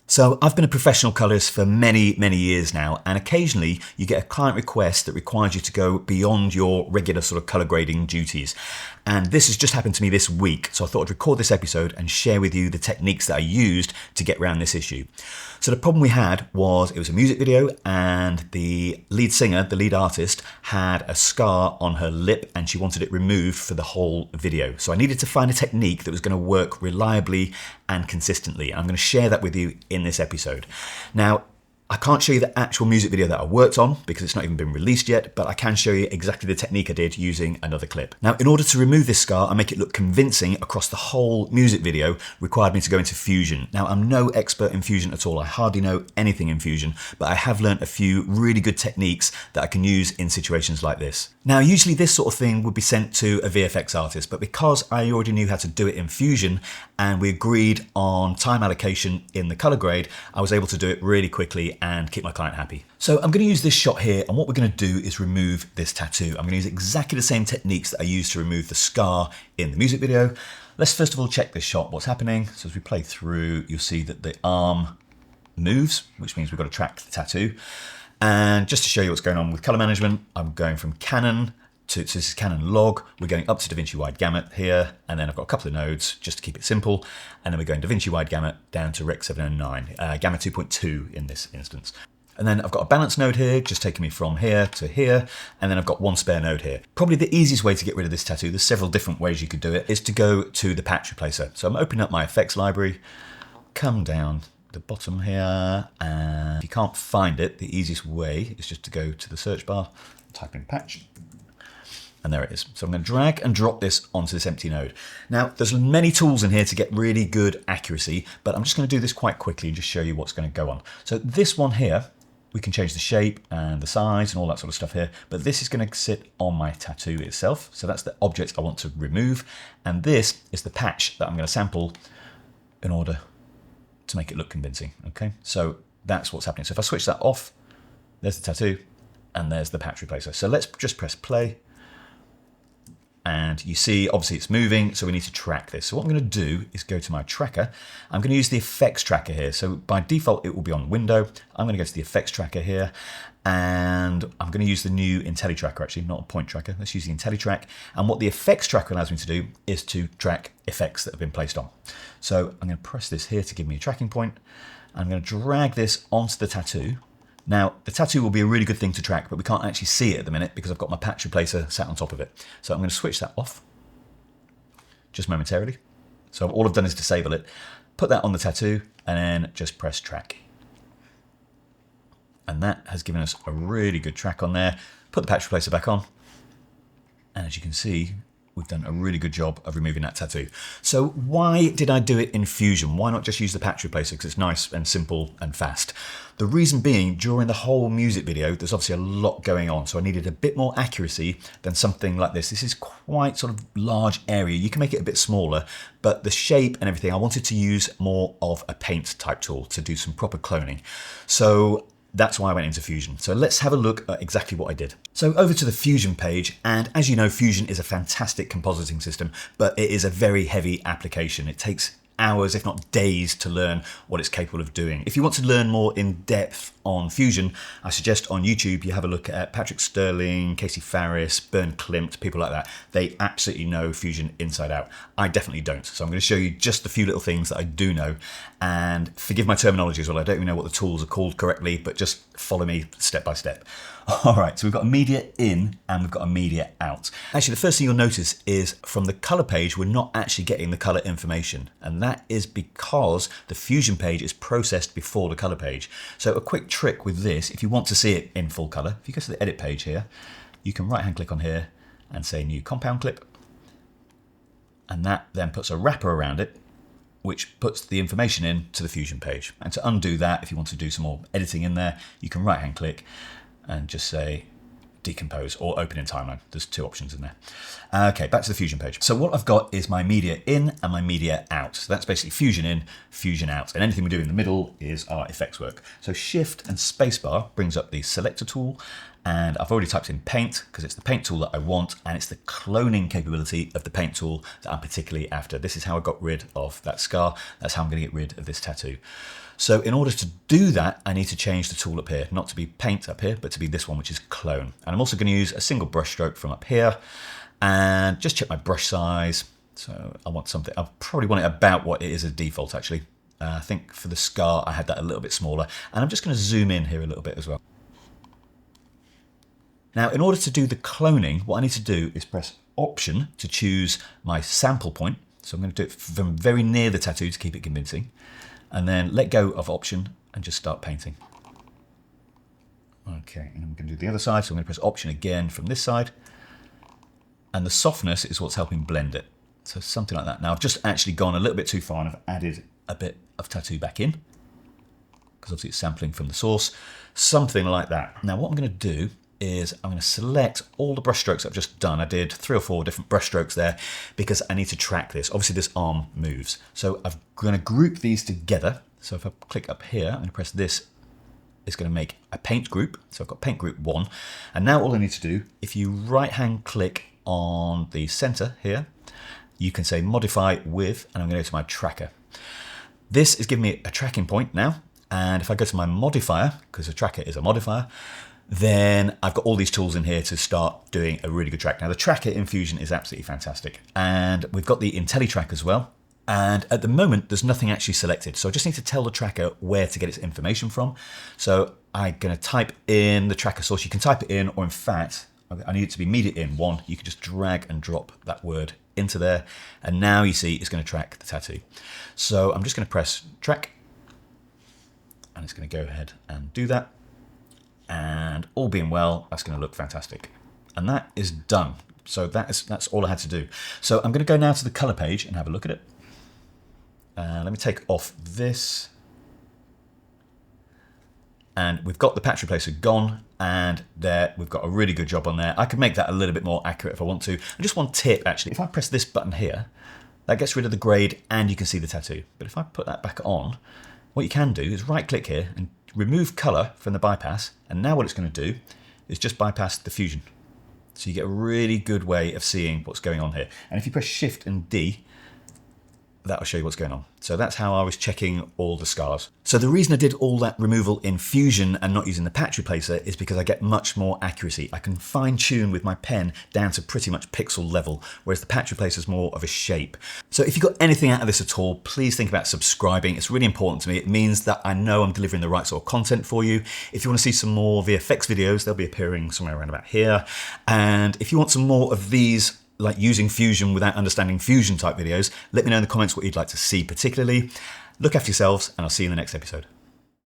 So I've been a professional colorist for many, many years now, and occasionally you get a client request that requires you to go beyond your regular sort of color grading duties. And this has just happened to me this week, so I thought I'd record this episode and share with you the techniques that I used to get around this issue. So the problem we had was it was a music video and the lead singer, the lead artist, had a scar on her lip and she wanted it removed for the whole video. So I needed to find a technique that was going to work reliably and consistently. And I'm going to share that with you in this episode. Now, I can't show you the actual music video that I worked on because it's not even been released yet, but I can show you exactly the technique I did using another clip. Now, in order to remove this scar and make it look convincing across the whole music video required me to go into Fusion. Now, I'm no expert in Fusion at all. I hardly know anything in Fusion, but I have learned a few really good techniques that I can use in situations like this. Now, usually this sort of thing would be sent to a VFX artist, but because I already knew how to do it in Fusion and we agreed on time allocation in the color grade, I was able to do it really quickly and keep my client happy. So I'm going to use this shot here, and what we're going to do is remove this tattoo. I'm going to use exactly the same techniques that I used to remove the scar in the music video. Let's first of all check this shot, what's happening. So as we play through, you'll see that the arm moves, which means we've got to track the tattoo. And just to show you what's going on with color management, I'm going from Canon so this is Canon log, we're going up to DaVinci wide gamut here, and then I've got a couple of nodes just to keep it simple, and then we're going DaVinci wide gamut down to Rec 709, gamma 2.2 in this instance. And then I've got a balance node here, just taking me from here to here, and then I've got one spare node here. Probably the easiest way to get rid of this tattoo, there's several different ways you could do it, is to go to the patch replacer. So I'm opening up my effects library, come down the bottom here, and if you can't find it, the easiest way is just to go to the search bar, type in patch, and there it is. So I'm going to drag and drop this onto this empty node. Now, there's many tools in here to get really good accuracy, but I'm just going to do this quite quickly and just show you what's going to go on. So this one here, we can change the shape and the size and all that sort of stuff here, but this is going to sit on my tattoo itself. So that's the object I want to remove. And this is the patch that I'm going to sample in order to make it look convincing. Okay, so that's what's happening. So if I switch that off, there's the tattoo and there's the patch replacer. So let's just press play. And you see, obviously it's moving, so we need to track this. So what I'm going to do is go to my tracker. I'm going to use the effects tracker here. So by default, it will be on window. I'm going to go to the effects tracker here, and I'm going to use the new IntelliTrack, actually, not a point tracker. Let's use the IntelliTrack. And what the effects tracker allows me to do is to track effects that have been placed on. So I'm going to press this here to give me a tracking point. I'm going to drag this onto the tattoo. Now, the tattoo will be a really good thing to track, but we can't actually see it at the minute because I've got my patch replacer sat on top of it. So I'm going to switch that off just momentarily. So all I've done is disable it, put that on the tattoo, and then just press track. And that has given us a really good track on there. Put the patch replacer back on. And as you can see, we've done a really good job of removing that tattoo. So why did I do it in Fusion? Why not just use the patch replacer? Because it's nice and simple and fast. The reason being, during the whole music video, there's obviously a lot going on. So I needed a bit more accuracy than something like this. This is quite sort of large area. You can make it a bit smaller, but the shape and everything, I wanted to use more of a paint type tool to do some proper cloning. So that's why I went into Fusion. So let's have a look at exactly what I did. So over to the Fusion page, and as you know, Fusion is a fantastic compositing system, but it is a very heavy application. It takes hours, if not days, to learn what it's capable of doing. If you want to learn more in depth on Fusion, I suggest on YouTube you have a look at Patrick Sterling, Casey Farris, Bernd Klimt, people like that. They absolutely know Fusion inside out. I definitely don't. So I'm going to show you just a few little things that I do know, and forgive my terminology as well. I don't even know what the tools are called correctly, but just follow me step by step. All right, so we've got a media in and we've got a media out. Actually, the first thing you'll notice is from the color page, we're not actually getting the color information. And that is because the Fusion page is processed before the color page. So a quick trick with this, if you want to see it in full color, if you go to the edit page here, you can right hand click on here and say new compound clip. And that then puts a wrapper around it, which puts the information in to the Fusion page. And to undo that, if you want to do some more editing in there, you can right hand click and just say decompose or open in timeline. There's two options in there. Okay, back to the Fusion page. So what I've got is my media in and my media out. So that's basically Fusion in, Fusion out. And anything we do in the middle is our effects work. So Shift and Spacebar brings up the selector tool. And I've already typed in paint because it's the paint tool that I want, and it's the cloning capability of the paint tool that I'm particularly after. This is how I got rid of that scar. That's how I'm going to get rid of this tattoo. So in order to do that, I need to change the tool up here, not to be paint up here, but to be this one, which is clone. And I'm also going to use a single brush stroke from up here and just check my brush size. So I want something, I probably want it about what it is as default actually. I think for the scar, I had that a little bit smaller, and I'm just going to zoom in here a little bit as well. Now, in order to do the cloning, what I need to do is press Option to choose my sample point. So I'm going to do it from very near the tattoo to keep it convincing, and then let go of Option and just start painting. Okay, and I'm going to do the other side, so I'm going to press Option again from this side, and the softness is what's helping blend it. So something like that. Now, I've just actually gone a little bit too far and I've added a bit of tattoo back in, because obviously it's sampling from the source. Something like that. Now, what I'm going to do is I'm going to select all the brush strokes I've just done. I did 3 or 4 different brush strokes there because I need to track this. Obviously this arm moves. So I'm going to group these together. So if I click up here, I'm going to press this, it's going to make a paint group. So I've got paint group 1. And now all I need to do, if you right hand click on the center here, you can say modify with, and I'm going to go to my tracker. This is giving me a tracking point now. And if I go to my modifier, because a tracker is a modifier, then I've got all these tools in here to start doing a really good track. Now the tracker in Fusion is absolutely fantastic. And we've got the IntelliTrack as well. And at the moment, there's nothing actually selected. So I just need to tell the tracker where to get its information from. So I'm going to type in the tracker source. You can type it in, or in fact, I need it to be immediate in 1. You can just drag and drop that word into there. And now you see it's going to track the tattoo. So I'm just going to press track. And it's going to go ahead and do that. And all being well, that's going to look fantastic. And that is done. So that's all I had to do. So I'm going to go now to the color page and have a look at it. Let me take off this. And we've got the patch replacer gone, and there we've got a really good job on there. I could make that a little bit more accurate if I want to. And just one tip actually, if I press this button here, that gets rid of the grade and you can see the tattoo. But if I put that back on, what you can do is right click here and remove color from the bypass, and now what it's going to do is just bypass the Fusion. So you get a really good way of seeing what's going on here. And if you press Shift and D, that'll show you what's going on. So that's how I was checking all the scars. So the reason I did all that removal in Fusion and not using the patch replacer is because I get much more accuracy. I can fine tune with my pen down to pretty much pixel level, whereas the patch replacer is more of a shape. So if you got anything out of this at all, please think about subscribing. It's really important to me. It means that I know I'm delivering the right sort of content for you. If you want to see some more VFX videos, they'll be appearing somewhere around about here. And if you want some more of these, like using Fusion without understanding Fusion type videos, let me know in the comments what you'd like to see particularly. Look after yourselves, and I'll see you in the next episode.